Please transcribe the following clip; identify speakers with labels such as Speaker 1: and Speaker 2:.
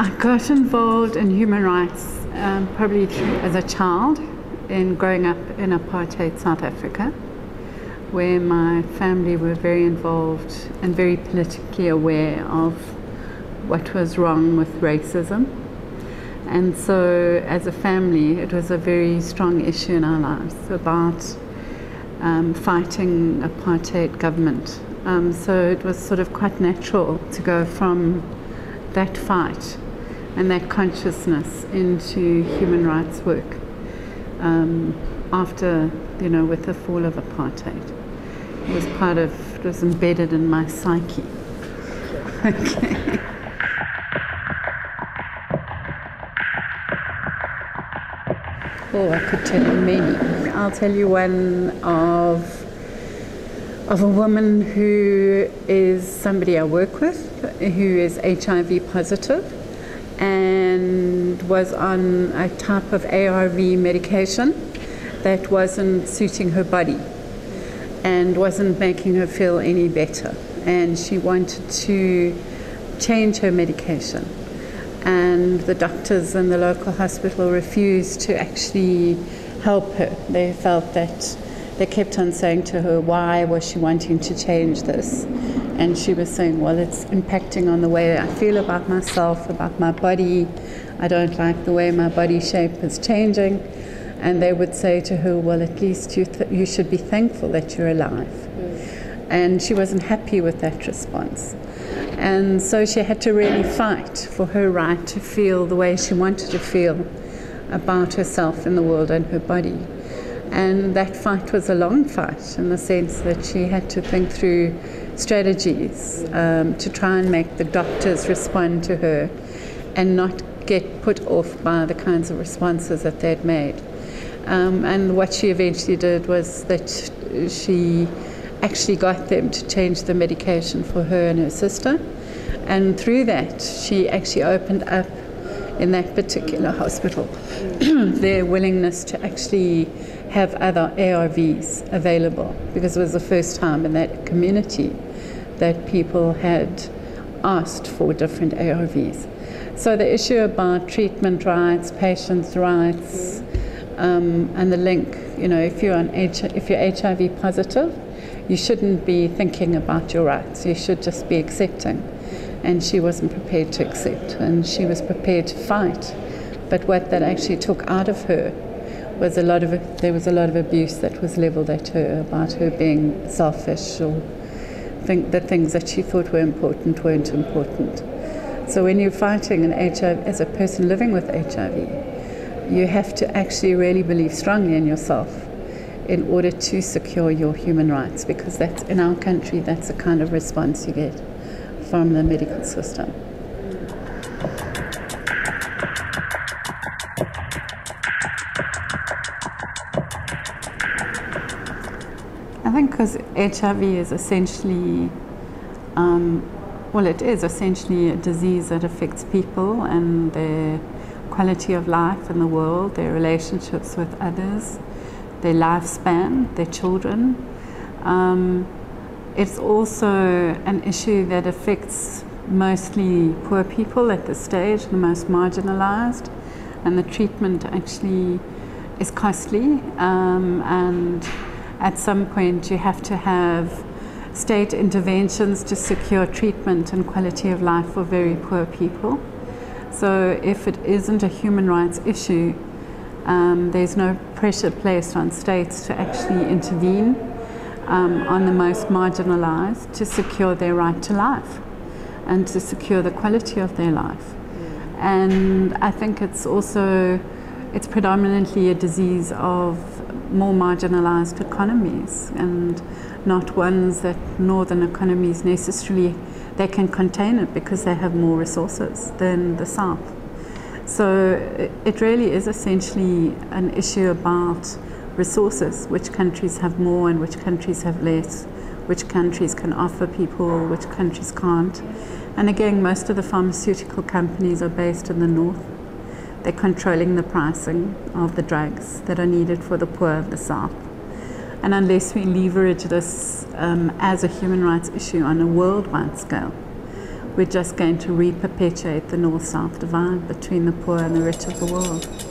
Speaker 1: I got involved in human rights probably as a child in growing up in apartheid South Africa, where my family were very involved and very politically aware of what was wrong with racism. And so as a family, it was a very strong issue in our lives about fighting apartheid government. So it was sort of quite natural to go from that fight and that consciousness into human rights work after, with the fall of apartheid. It was embedded in my psyche. Okay. Oh, I could tell you many. I'll tell you one of a woman who is somebody I work with, who is HIV positive and was on a type of ARV medication that wasn't suiting her body and wasn't making her feel any better. And she wanted to change her medication. And the doctors in the local hospital refused to actually help her. They felt that they kept on saying to her, why was she wanting to change this? And she was saying, well, it's impacting on the way I feel about myself, about my body. I don't like the way my body shape is changing. And they would say to her, well, at least you should be thankful that you're alive. And she wasn't happy with that response. And so she had to really fight for her right to feel the way she wanted to feel about herself in the world and her body. And that fight was a long fight in the sense that she had to think through strategies to try and make the doctors respond to her and not get put off by the kinds of responses that they'd made. And what she eventually did was that she actually got them to change the medication for her and her sister. And through that, she actually opened up in that particular hospital their willingness to actually have other ARVs available, because it was the first time in that community that people had asked for different ARVs. So the issue about treatment rights, patients' rights, and the link, if you're HIV positive, you shouldn't be thinking about your rights. You should just be accepting. And she wasn't prepared to accept, and she was prepared to fight. But what that actually took out of her was there was a lot of abuse that was leveled at her about her being selfish, or think that things that she thought were important weren't important. So when you're fighting an HIV, as a person living with HIV, you have to actually really believe strongly in yourself in order to secure your human rights, because that's, in our country, that's the kind of response you get from the medical system. I think because HIV is essentially, it is essentially a disease that affects people and their quality of life in the world, their relationships with others, their lifespan, their children. It's also an issue that affects mostly poor people at this stage, the most marginalized, and the treatment actually is costly, and at some point you have to have state interventions to secure treatment and quality of life for very poor people. So if it isn't a human rights issue, there's no pressure placed on states to actually intervene on the most marginalized to secure their right to life and to secure the quality of their life. And I think it's predominantly a disease of more marginalized economies, and not ones that northern economies necessarily, they can contain it because they have more resources than the south. So it really is essentially an issue about resources, which countries have more and which countries have less, which countries can offer people, which countries can't. And again, most of the pharmaceutical companies are based in the north. They're controlling the pricing of the drugs that are needed for the poor of the south. And unless we leverage this as a human rights issue on a worldwide scale, we're just going to re-perpetuate the north-south divide between the poor and the rich of the world.